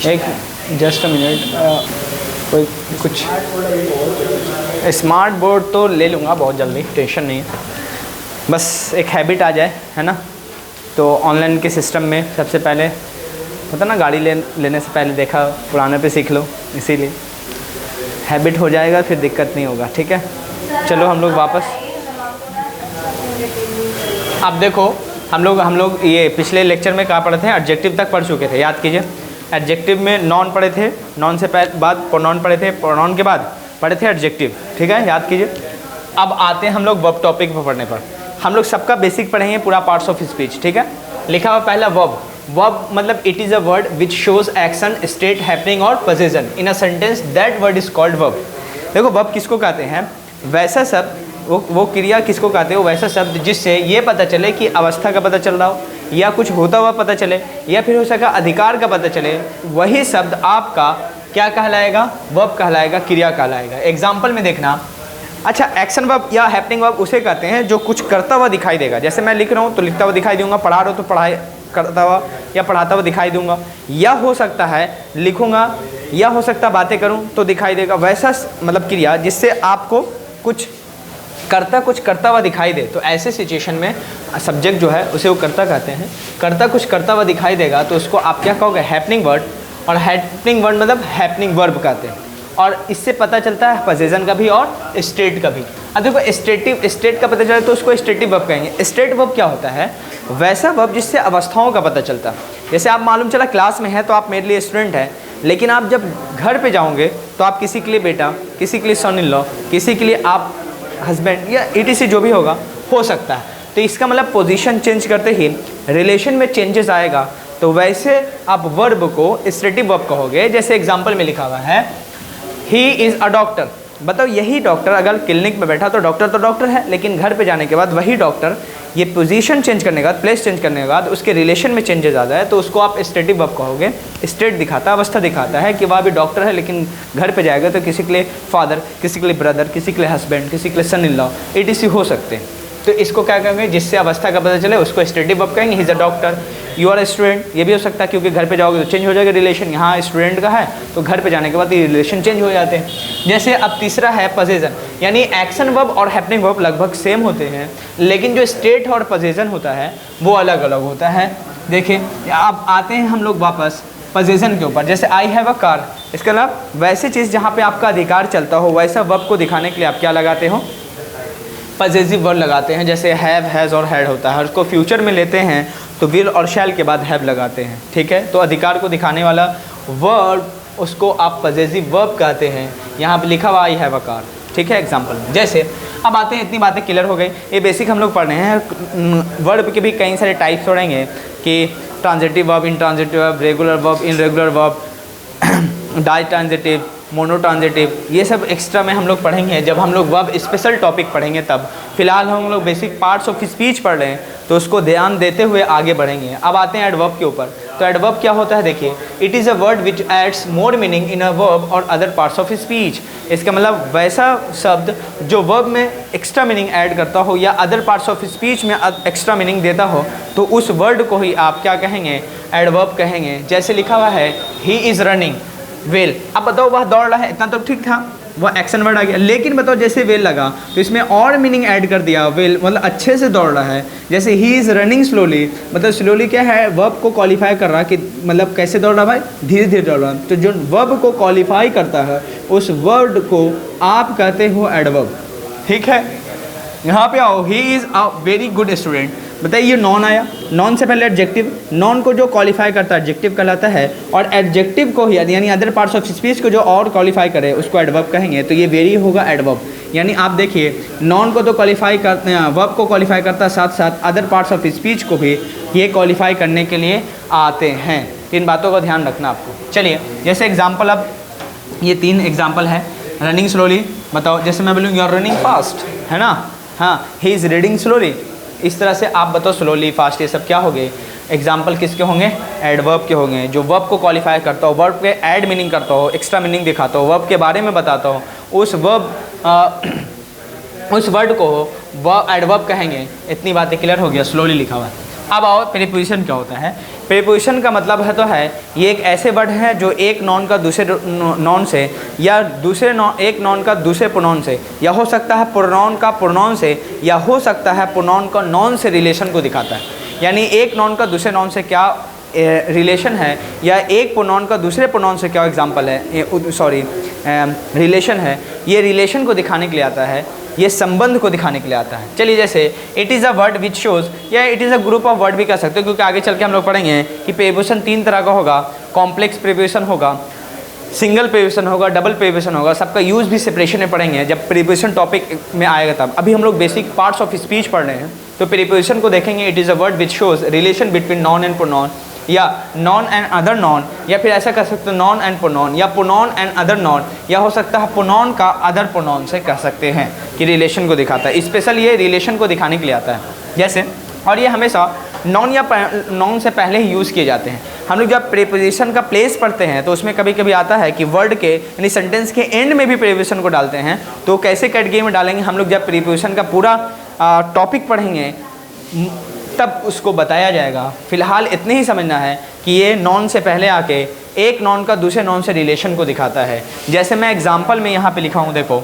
एक just a minute, कोई कुछ स्मार्ट बोर्ड तो ले लूँगा बहुत जल्दी, टेंशन नहीं है, बस एक हैबिट आ जाए, है ना। तो ऑनलाइन के सिस्टम में सबसे पहले होता ना, गाड़ी लेने से पहले देखा पुराने पे सीख लो, इसीलिए हैबिट हो जाएगा, फिर दिक्कत नहीं होगा। ठीक है, चलो हम लोग वापस। अब देखो हम लोग ये पिछले लेक्चर में क्या पढ़े थे, एडजेक्टिव तक पढ़ चुके थे, याद कीजिए। एडजेक्टिव में नॉन पढ़े थे, नॉन से बाद प्रोनाउन पढ़े थे, प्रोनाउन के बाद पढ़े थे एडजेक्टिव। ठीक है, याद कीजिए। अब आते हैं हम लोग वर्ब टॉपिक पर पढ़ने पर। हम लोग सबका बेसिक पढ़ेंगे, पूरा पार्ट्स ऑफ स्पीच। ठीक है, लिखा हुआ पहला वर्ब। वर्ब मतलब it is a word which shows action, state, happening और position in a sentence, that word is called verb. देखो वर्ब किसको कहते हैं, वैसा शब्द, वो क्रिया किसको कहते हैं, वो वैसा शब्द जिससे ये पता चले कि अवस्था का पता चल रहा हो, या कुछ होता हुआ पता चले, या फिर हो सका अधिकार का पता चले, वही शब्द आपका क्या कहलाएगा, वर्ब कहलाएगा, क्रिया कहलाएगा। एग्जाम्पल में देखना, अच्छा एक्शन वर्ब या हैपनिंग वर्ब उसे कहते हैं जो कुछ करता हुआ दिखाई देगा। जैसे मैं लिख रहा हूँ तो लिखता हुआ दिखाई दूंगा, पढ़ा रहा हूँ तो पढ़ाई करता हुआ या पढ़ाता हुआ दिखाई दूंगा, या हो सकता है लिखूंगा, या हो सकता बातें करूँ तो दिखाई देगा। वैसा मतलब क्रिया जिससे आपको कुछ करता हुआ दिखाई दे, तो ऐसे सिचुएशन में सब्जेक्ट जो है उसे वो करता कहते हैं। कुछ करता हुआ दिखाई देगा तो उसको आप क्या कहोगे, हैपनिंग वर्ड। और हैपनिंग वर्ड मतलब हैपनिंग वर्ब कहते हैं। और इससे पता चलता है पोजीशन का भी और स्टेट का भी। अब देखो स्टेट का पता चला तो उसको स्टेटिव वर्ब कहेंगे। स्टेट वर्ब क्या होता है, वैसा वर्ब जिससे अवस्थाओं का पता चलता है। जैसे आप मालूम चला क्लास में है तो आप मेरे लिए स्टूडेंट हैं, लेकिन आप जब घर पे जाओगे तो आप किसी के लिए बेटा, किसी के लिए सन इन लॉ, किसी के लिए आप हस्बैंड, या ETC जो भी होगा हो सकता है। तो इसका मतलब पोजीशन चेंज करते ही रिलेशन में चेंजेस आएगा, तो वैसे आप वर्ब को स्टेटिव वर्ब कहोगे। जैसे एग्जांपल में लिखा हुआ है ही इज़ अ डॉक्टर। बताओ यही डॉक्टर अगर क्लिनिक में बैठा तो डॉक्टर है, लेकिन घर पे जाने के बाद वही डॉक्टर ये पोजीशन चेंज करने के बाद, प्लेस चेंज करने के बाद उसके रिलेशन में चेंजेस आ जाए तो उसको आप स्टेटिव वर्ब कहोगे। स्टेट दिखाता, अवस्था दिखाता है कि वह भी डॉक्टर है, लेकिन घर पे जाएगा तो किसी के लिए फादर, किसी के लिए ब्रदर, किसी के लिए हस्बैंड, किसी के लिए सन इन लॉ, ETC हो सकते हैं। तो इसको क्या कहेंगे, जिससे अवस्था का पता चले उसको स्टेटिव वर्ब कहेंगे। He is a doctor, you are a student, ये भी हो सकता है क्योंकि घर पे जाओगे तो चेंज हो जाएगा रिलेशन। यहाँ स्टूडेंट का है तो घर पे जाने के बाद ये रिलेशन चेंज हो जाते हैं। जैसे अब तीसरा है पोजीशन, यानी एक्शन वर्ब और हैपनिंग वर्ब लगभग सेम होते हैं, लेकिन जो स्टेट और पोजीशन होता है वो अलग अलग होता है। देखिए अब आते हैं हम लोग वापस पोजीशन के ऊपर। जैसे आई हैव अ कार, इसके अलावा वैसी चीज़ जहाँ पे आपका अधिकार चलता हो वैसा वर्ब को दिखाने के लिए आप क्या लगाते हो, पॉजेसिव वर्ड लगाते हैं। जैसे हैव, हैज़ और हैड होता है, उसको फ्यूचर में लेते हैं तो विल और शैल के बाद हैव लगाते हैं। ठीक है, तो अधिकार को दिखाने वाला वर्ड उसको आप पॉजेसिव वर्ब कहते हैं। यहाँ पे लिखा हुआ आई हैव अ कार। ठीक है, एग्जांपल। जैसे अब आते हैं, इतनी बातें क्लियर हो गई, ये बेसिक हम लोग पढ़ रहे हैं। वर्ब के भी कई सारे टाइप्स पढ़ेंगे कि transitive verb, intransitive verb, regular verb, irregular verb, ditransitive, monotransitive, ये सब एक्स्ट्रा में हम लोग पढ़ेंगे जब हम लोग वर्ब स्पेशल टॉपिक पढ़ेंगे तब। फिलहाल हम लोग बेसिक पार्ट्स ऑफ स्पीच पढ़ रहे हैं तो उसको ध्यान देते हुए आगे बढ़ेंगे। अब आते हैं एडवर्ब के ऊपर। तो एडवर्ब क्या होता है, देखिए, it is a word which adds more meaning in a verb और अदर पार्ट्स ऑफ स्पीच। इसका मतलब वैसा शब्द जो वर्ब में एक्स्ट्रा मीनिंग ऐड करता हो या अदर पार्ट्स ऑफ स्पीच में एक्स्ट्रा मीनिंग देता हो, तो उस वर्ड को ही आप क्या कहेंगे, एडवर्ब कहेंगे। जैसे लिखा हुआ है ही इज़ रनिंग वेल। अब बताओ वह दौड़ रहा है, इतना तो ठीक था, वह एक्शन वर्ड आ गया, लेकिन बताओ जैसे वेल लगा तो इसमें और मीनिंग ऐड कर दिया। वेल मतलब अच्छे से दौड़ रहा है। जैसे ही इज़ रनिंग स्लोली, मतलब स्लोली क्या है, वर्ब को क्वालिफाई कर रहा कि मतलब कैसे दौड़ रहा भाई, धीरे धीरे दौड़ रहा। तो जो वर्ब को क्वालिफाई करता है उस वर्ड को आप कहते हो एडवर्ब। ठीक है, यहाँ पे आओ, ही is a very good student. बताइए ये नॉन आया, नॉन से पहले एडजेक्टिव, नॉन को जो क्वालिफाई करता है एडजेक्टिव कहलाता है, और एडजेक्टिव को ही यानी अदर पार्ट्स ऑफ स्पीच को जो और क्वालिफाई करे उसको एडवर्ब कहेंगे। तो ये वेरी होगा एडवर्ब। यानी आप देखिए नॉन को तो क्वालिफाई करते हैं, वर्ब को क्वालिफाई करता है, साथ साथ अदर पार्ट्स ऑफ स्पीच को भी ये क्वालिफाई करने के लिए आते हैं। इन बातों का ध्यान रखना आपको। चलिए जैसे एग्जाम्पल, अब ये 3 एग्जाम्पल है। रनिंग स्लोली, बताओ जैसे मैं बोलूँ यू आर रनिंग फास्ट, है ना, हाँ, ही इज़ रीडिंग स्लोली। इस तरह से आप बताओ स्लोली, फास्ट, ये सब क्या हो गए, एग्जाम्पल किसके होंगे, एडवर्ब के होंगे। जो वर्ब को क्वालिफाई करता हो, वर्ब के ऐड मीनिंग करता हो, एक्स्ट्रा मीनिंग दिखाता हो, वर्ब के बारे में बताता हो, उस वर्ड को वो एडवर्ब कहेंगे। इतनी बातें क्लियर हो गया। स्लोली लिखा हुआ है। अब आओ प्रीपोजिशन क्या होता है। प्रीपोजिशन का मतलब है तो है ये एक ऐसे वर्ड है जो एक नॉन का दूसरे नॉन से या एक नॉन का दूसरे प्रोनाउन से, या हो सकता है प्रोनाउन का प्रोनाउन से, या हो सकता है प्रोनाउन का नॉन से रिलेशन को दिखाता है। यानी एक नॉन का दूसरे नॉन से क्या रिलेशन है, या एक प्रोनाउन का दूसरे प्रोनाउन से क्या एग्जाम्पल है, रिलेशन है, ये रिलेशन को दिखाने के लिए आता है, ये संबंध को दिखाने के लिए आता है। चलिए जैसे it is a word which shows, या it is a group of word भी कह सकते हो, क्योंकि आगे चल के हम लोग पढ़ेंगे कि प्रीपोजिशन 3 तरह का होगा। कॉम्प्लेक्स प्रीपोजिशन होगा, सिंगल प्रीपोजिशन होगा, डबल प्रीपोजिशन होगा, सबका यूज़ भी सेपरेशन में पढ़ेंगे जब प्रीपोजिशन टॉपिक में आएगा तब। अभी हम लोग बेसिक पार्ट्स ऑफ स्पीच पढ़ रहे हैं, तो प्रीपोजिशन को देखेंगे। It is a word which shows relation between non and pronoun, या नॉन एंड अदर नॉन, या फिर ऐसा कर सकते हो नॉन एंड प्रोनाउन, या प्रोनाउन एंड अदर नॉन, या हो सकता है प्रोनाउन का अदर प्रोनाउन से कह सकते हैं कि रिलेशन को दिखाता है। स्पेशल ये रिलेशन को दिखाने के लिए आता है जैसे, और ये हमेशा नॉन या नॉन से पहले ही यूज़ किए जाते हैं। हम लोग जब प्रीपोजिशन का प्लेस पढ़ते हैं तो उसमें कभी कभी आता है कि वर्ड के यानी सेंटेंस के एंड में भी प्रीपोजिशन को डालते हैं। तो कैसे कैटेगरी में डालेंगे हम लोग, जब प्रीपोजिशन का पूरा टॉपिक पढ़ेंगे तब उसको बताया जाएगा। फिलहाल इतने ही समझना है कि ये नॉन से पहले आके एक नॉन का दूसरे नॉन से रिलेशन को दिखाता है। जैसे मैं एग्जांपल में यहाँ पे लिखा हूँ, देखो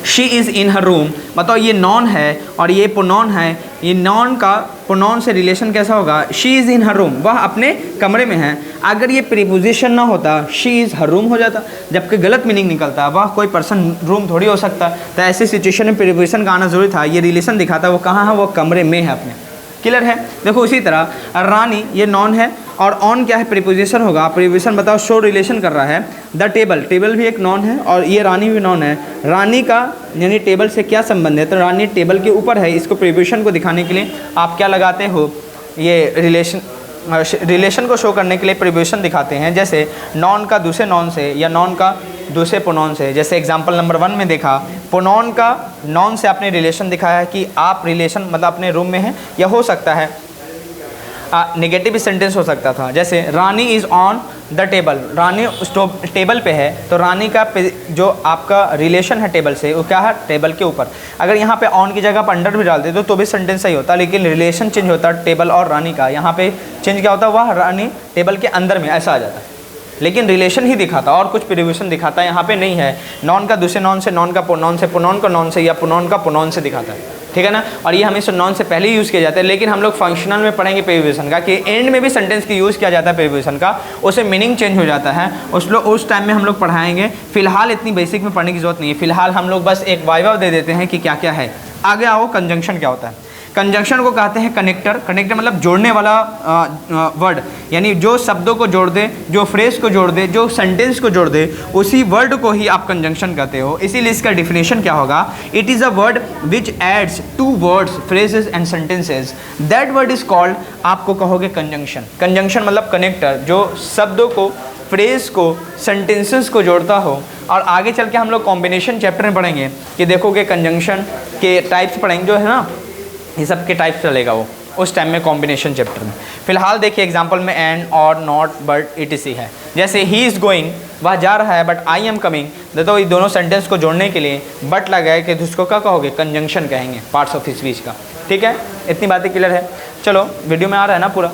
she is in her room, बताओ ये नॉन है और ये प्रोनाउन है। ये नॉन का प्रोनाउन से रिलेशन कैसा होगा, she is in her room, वह अपने कमरे में है। अगर ये प्रीपोजिशन ना होता शी इज़ हर रूम हो जाता, जबकि गलत मीनिंग निकलता, वह कोई पर्सन रूम थोड़ी हो सकता। तो ऐसी सिचुएशन में प्रीपोजिशन का आना जरूरी था। ये रिलेशन दिखाता वो कहाँ है, वो कमरे में है अपने। क्लियर है। देखो इसी तरह रानी ये नॉन है और ऑन क्या है, प्रीपोजिशन होगा। प्रीपोजिशन बताओ शो रिलेशन कर रहा है। द टेबल, टेबल भी एक नॉन है और ये रानी भी नॉन है। रानी का यानी टेबल से क्या संबंध है, तो रानी टेबल के ऊपर है। इसको प्रीपोजिशन को दिखाने के लिए आप क्या लगाते हो, ये रिलेशन को शो करने के लिए प्रीपोजिशन दिखाते हैं। जैसे नॉन का दूसरे नॉन से या नॉन का दूसरे प्रोनाउन से। जैसे एग्जांपल नंबर 1 में देखा, प्रोनाउन का नॉन से आपने रिलेशन दिखाया है कि आप रिलेशन मतलब अपने रूम में हैं, या हो सकता है नेगेटिव सेंटेंस हो सकता था। जैसे Rani is on the table, Rani table पे है, तो रानी का जो आपका रिलेशन है टेबल से वो क्या है, टेबल के ऊपर। अगर यहाँ पे ऑन की जगह पर अंडर भी डाल दे तो भी सेंटेंस सही होता, लेकिन रिलेशन चेंज होता टेबल और रानी का। यहाँ पे चेंज क्या होता, वह रानी टेबल के अंदर में ऐसा आ जाता, लेकिन रिलेशन ही दिखाता और कुछ प्रीपोजिशन दिखाता है। यहाँ पे नहीं है, नॉन का दूसरे नॉन से, नॉन का प्रोनाउन से, प्रोनाउन का नॉन से, या प्रोनाउन का प्रोनाउन से दिखाता है। ठीक है ना। और ये हमेशा नॉन से पहले ही यूज़ किया जाता है, लेकिन हम लोग फंक्शनल में पढ़ेंगे प्रीपोजिशन का कि एंड में भी सेंटेंस की यूज़ किया जाता है प्रीपोजिशन का, उससे मीनिंग चेंज हो जाता है। उस टाइम में हम लोग पढ़ाएंगे। फिलहाल इतनी बेसिक में पढ़ने की जरूरत नहीं है। फिलहाल हम लोग बस एक वाइवा दे देते हैं कि क्या क्या है। आगे आओ, कंजंक्शन क्या होता है। कंजंक्शन को कहते हैं कनेक्टर। कनेक्टर मतलब जोड़ने वाला वर्ड, यानी जो शब्दों को जोड़ दे, जो फ्रेज को जोड़ दे, जो सेंटेंस को जोड़ दे, उसी वर्ड को ही आप कंजंक्शन कहते हो। इसीलिए इसका डिफिनेशन क्या होगा, it is a word which adds to words, phrases and sentences, that word is called, आपको कहोगे कंजंक्शन। कंजंक्शन मतलब कनेक्टर, जो शब्दों को, फ्रेज को, सेंटेंसेस को जोड़ता हो। और आगे चल के हम लोग कॉम्बिनेशन चैप्टर में पढ़ेंगे कि देखोगे कंजंक्शन के टाइप्स पढ़ेंगे, जो है ना ये सब के टाइप चलेगा वो उस टाइम में कॉम्बिनेशन चैप्टर में। फिलहाल देखिए एग्जांपल में एंड, और, नॉट, बट, etc है। जैसे ही इज़ गोइंग, वह जा रहा है, बट आई एम कमिंग, तो ये दोनों सेंटेंस को जोड़ने के लिए बट लगाए कि उसको क्या कहोगे, कंजंक्शन कहेंगे, पार्ट्स ऑफ स्पीच का। ठीक है, इतनी बातें क्लियर है। चलो वीडियो में आ रहा है ना पूरा,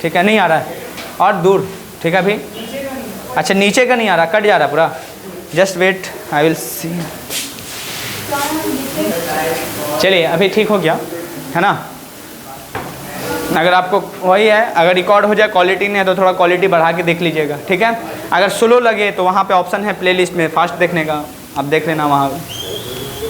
ठीक है, नहीं आ रहा है और दूर, ठीक है अभी, अच्छा नीचे का नहीं आ रहा, कट जा रहा पूरा, just wait I will see. चलिए अभी ठीक हो गया है ना। अगर आपको वही है, अगर रिकॉर्ड हो जाए, क्वालिटी नहीं है तो थोड़ा क्वालिटी बढ़ा के देख लीजिएगा, ठीक है। अगर स्लो लगे तो वहाँ पे ऑप्शन है प्लेलिस्ट में फास्ट देखने का, आप देख लेना वहाँ।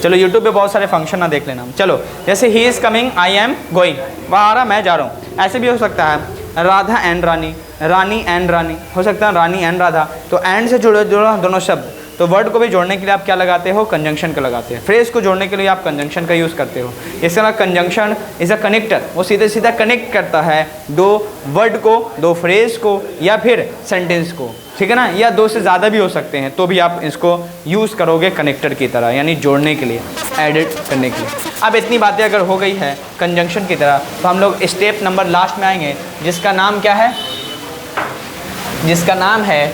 चलो यूट्यूब पे बहुत सारे फंक्शन ना देख लेना। चलो जैसे he is coming, I am going, वह आ रहा, मैं जा रहा हूँ। ऐसे भी हो सकता है राधा एंड रानी, रानी एंड रानी, हो सकता है रानी एंड राधा, तो एंड से जुड़े दोनों शब्द, तो वर्ड को भी जोड़ने के लिए आप क्या लगाते हो, कंजंक्शन का लगाते हैं। फ्रेज को जोड़ने के लिए आप कंजंक्शन का यूज़ करते हो। इस तरह कंजंक्शन इज़ अ कनेक्टर, वो सीधे सीधा कनेक्ट करता है दो वर्ड को, दो फ्रेज को, या फिर सेंटेंस को, ठीक है ना, या दो से ज़्यादा भी हो सकते हैं, तो भी आप इसको यूज़ करोगे कनेक्टर की तरह, यानी जोड़ने के लिए, एडिट करने के लिए। अब इतनी बातें अगर हो गई है कंजंक्शन की तरह, तो हम लोग स्टेप नंबर लास्ट में आएंगे, जिसका नाम क्या है, जिसका नाम है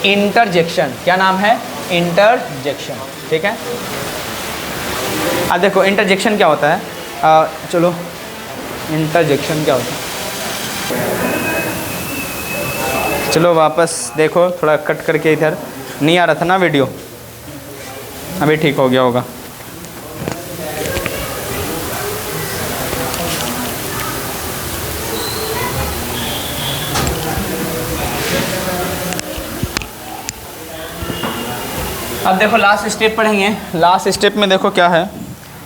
इंटरजेक्शन। क्या नाम है, इंटरजेक्शन, ठीक है। अब देखो इंटरजेक्शन क्या होता है, चलो इंटरजेक्शन क्या होता है? चलो वापस देखो, थोड़ा कट करके, इधर नहीं आ रहा था ना वीडियो, अभी ठीक हो गया होगा। अब देखो लास्ट स्टेप पढ़ेंगे। लास्ट स्टेप में देखो क्या है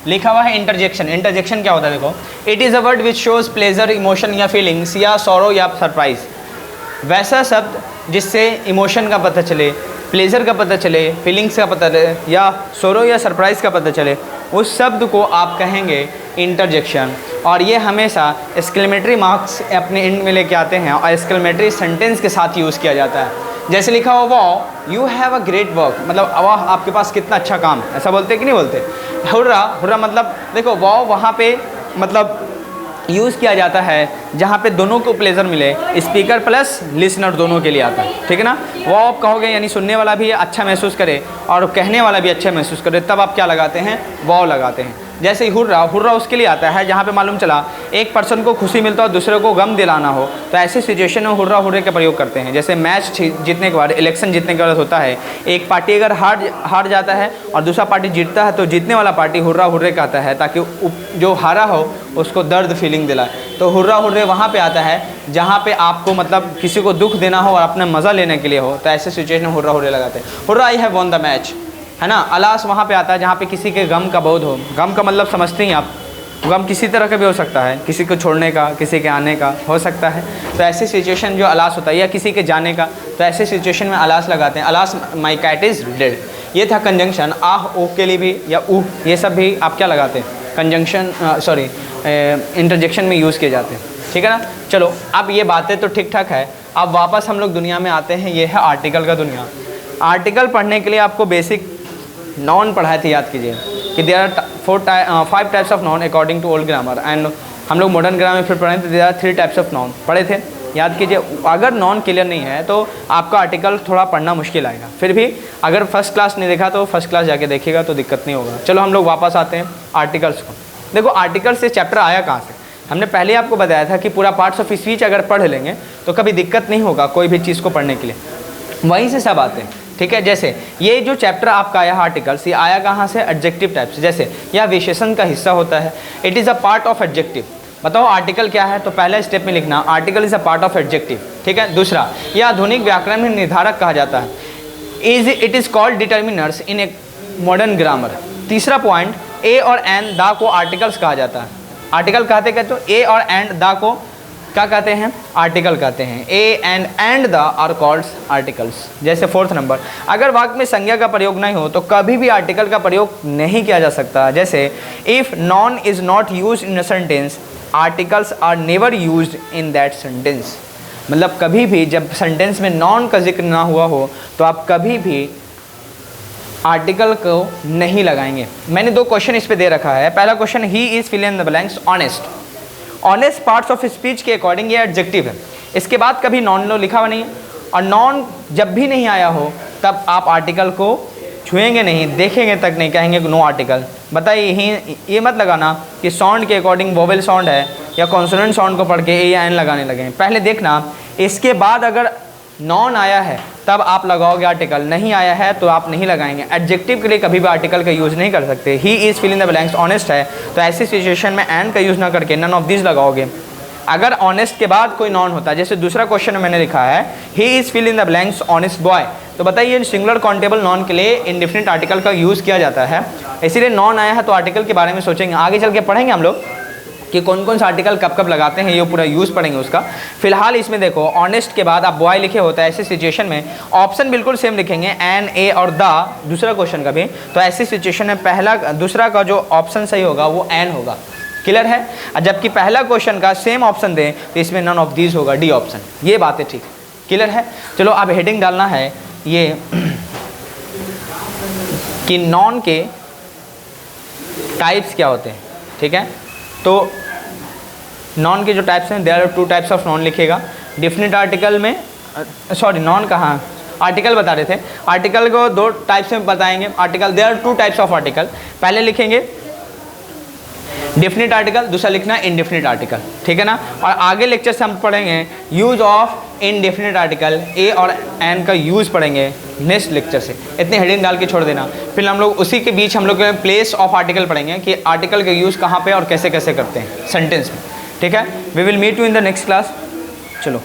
लिखा हुआ है, इंटरजेक्शन। इंटरजेक्शन क्या होता है देखो, it is a word which shows pleasure, emotion या फीलिंग्स या सॉरो या सरप्राइज। वैसा शब्द जिससे इमोशन का पता चले, प्लेजर का पता चले, फीलिंग्स का पता चले या सॉरो या सरप्राइज का पता चले, उस शब्द को आप कहेंगे इंटरजेक्शन। और ये हमेशा एक्सक्लेमेटरी मार्क्स अपने एंड में लेके आते हैं और एक्सक्लेमेटरी सेंटेंस के साथ यूज़ किया जाता है। जैसे लिखा हुआ वाह you have a great work, मतलब वाह आपके पास कितना अच्छा काम, ऐसा बोलते कि नहीं बोलते। हुर्रा, हुर्रा मतलब देखो वाह वहाँ पे मतलब यूज़ किया जाता है जहाँ पे दोनों को प्लेजर मिले, स्पीकर प्लस लिसनर दोनों के लिए आता है, ठीक है ना। वो आप कहोगे यानी सुनने वाला भी अच्छा महसूस करे और कहने वाला भी अच्छा महसूस करे, तब आप क्या लगाते हैं, वाव लगाते हैं। जैसे ही हुर्रा, हुर्रा उसके लिए आता है जहाँ पे मालूम चला एक पर्सन को खुशी मिलता हो, दूसरे को गम दिलाना हो, तो ऐसे सिचुएशन में हुर्रा हुर्रे का प्रयोग करते हैं। जैसे मैच जीतने के बाद, इलेक्शन जीतने के बाद होता है, एक पार्टी अगर हार जाता है और दूसरा पार्टी जीतता है तो जीतने वाला पार्टी हुर्रा हुर्रे कहता है ताकि जो हारा हो उसको दर्द फीलिंग दिलाए। तो हुर्रा हुर्रे वहाँ पे आता है जहाँ पे आपको मतलब किसी को दुख देना हो और अपना मज़ा लेने के लिए हो, तो ऐसे सिचुएशन में हुर्रा हुर्रे लगाते हैं। Hurrah I have won the match, है ना। अलास वहाँ पे आता है जहाँ पे किसी के गम का बोध हो। गम का मतलब समझते हैं आप, गम किसी तरह का भी हो सकता है, किसी को छोड़ने का, किसी के आने का हो सकता है। तो ऐसी सिचुएशन जो अलास होता है, या किसी के जाने का, तो ऐसे सिचुएशन में अलास लगाते हैं। Alas my cat is dead, ये था कंजंक्शन। आह ओह के लिए भी या ऊह, ये सब भी आप क्या लगाते हैं, कंजंक्शन इंटरजेक्शन में यूज़ किए जाते हैं, ठीक है ना। चलो अब ये बातें तो ठीक ठाक है, अब वापस हम लोग दुनिया में आते हैं। ये है आर्टिकल का दुनिया। आर्टिकल पढ़ने के लिए आपको बेसिक नॉन पढ़ाए थे, याद कीजिए कि there are 5 types of noun according to old grammar, and हम लोग मॉडर्न ग्रामर फिर पढ़े थे, there are 3 types of noun पढ़े थे, याद कीजिए। अगर नॉन क्लियर नहीं है तो आपका आर्टिकल थोड़ा पढ़ना मुश्किल आएगा। फिर भी अगर फर्स्ट क्लास नहीं देखा तो फर्स्ट क्लास जाके देखिएगा तो दिक्कत नहीं होगा। चलो हम लोग वापस आते हैं आर्टिकल्स को। देखो आर्टिकल से चैप्टर आया कहाँ से, हमने पहले आपको बताया था कि पूरा पार्ट्स ऑफ स्पीच अगर पढ़ लेंगे तो कभी दिक्कत नहीं होगा कोई भी चीज़ को पढ़ने के लिए, वहीं से सब आते हैं, ठीक है। जैसे ये जो चैप्टर आपका आया आर्टिकल्स, ये आया कहाँ से, एडजेक्टिव टाइप से। जैसे यह विशेषण का हिस्सा होता है, it is a part of adjective. बताओ आर्टिकल क्या है, तो पहला स्टेप में लिखना article is a part of adjective, ठीक है। दूसरा, यह आधुनिक व्याकरण में निर्धारक कहा जाता है, it is called determiners in a modern grammar. तीसरा पॉइंट, ए और एंड द को आर्टिकल्स कहा जाता है। आर्टिकल कहते तो ए और एंड द को क्या कहते हैं, आर्टिकल कहते हैं। A and the are called articles. जैसे 4th नंबर, अगर वाक्य में संज्ञा का प्रयोग नहीं हो तो कभी भी आर्टिकल का प्रयोग नहीं किया जा सकता। जैसे if noun is not use in a sentence, articles are never used in that sentence. मतलब कभी भी जब सेंटेंस में नॉन का जिक्र ना हुआ हो तो आप कभी भी आर्टिकल को नहीं लगाएंगे। मैंने 2 क्वेश्चन इस पे दे रखा है। पहला question, he is fill in the blanks honest. Honest parts of speech के अकॉर्डिंग ये एडजेक्टिव है। इसके बाद कभी नॉन लो लिखा हुआ नहीं है, और नॉन जब भी नहीं आया हो तब आप आर्टिकल को छुएंगे नहीं, देखेंगे तक नहीं, कहेंगे नो आर्टिकल। बताइए ये मत लगाना कि साउंड के अकॉर्डिंग वोवेल साउंड है या कॉन्सोनेंट साउंड को पढ़ के ए या एन लगाने लगे। पहले देखना, इसके बाद अगर नॉन आया है तब आप लगाओगे आर्टिकल, नहीं आया है तो आप नहीं लगाएंगे। एडजेक्टिव के लिए कभी भी आर्टिकल का यूज़ नहीं कर सकते। He is fill in the blanks honest है तो ऐसी सिचुएशन में एंड का यूज़ ना करके नन ऑफ दिस लगाओगे। अगर ऑनेस्ट के बाद कोई नॉन होता है, जैसे दूसरा क्वेश्चन में मैंने लिखा है he is fill in the blanks honest boy, तो बताइए सिंगुलर काउंटेबल नॉन के लिए इंडिफिनिट आर्टिकल का यूज़ किया जाता है, इसीलिए नॉन आया है तो आर्टिकल के बारे में सोचेंगे। आगे चल के पढ़ेंगे हम लोग कि कौन कौन सा आर्टिकल कब कब लगाते हैं, ये पूरा यूज़ पढ़ेंगे उसका। फिलहाल इसमें देखो ऑनेस्ट के बाद आप बॉय लिखे होता है, ऐसी सिचुएशन में ऑप्शन बिल्कुल सेम लिखेंगे, एन, ए और द, दूसरा क्वेश्चन का भी। तो ऐसी सिचुएशन में दूसरा का जो ऑप्शन सही होगा वो एन होगा। क्लियर है। जबकि पहला क्वेश्चन का सेम ऑप्शन दें तो इसमें नन ऑफ दीज होगा, डी ऑप्शन। ये बात है, ठीक है, क्लियर है। चलो अब हेडिंग डालना है ये कि नॉन के टाइप्स क्या होते हैं, ठीक है। तो नॉन के जो टाइप्स हैं, there are 2 types of noun लिखेगा। डिफिनिट आर्टिकल में सॉरी नॉन कहाँ, आर्टिकल बता रहे थे, आर्टिकल को 2 टाइप्स में बताएंगे। Article, there are 2 types of article. पहले लिखेंगे डेफिनेट आर्टिकल, दूसरा लिखना इनडेफिनेट आर्टिकल, ठीक है ना। और आगे लेक्चर से हम पढ़ेंगे यूज ऑफ इनडेफिनेट आर्टिकल, ए और एन का यूज़ पढ़ेंगे नेक्स्ट लेक्चर से। इतने हेडिंग डाल के छोड़ देना। फिर हम लोग उसी के बीच हम लोग प्लेस ऑफ आर्टिकल पढ़ेंगे कि आर्टिकल का यूज़ कहाँ पे और कैसे कैसे करते हैं सेंटेंस में, ठीक है। We will meet you in the next class. चलो।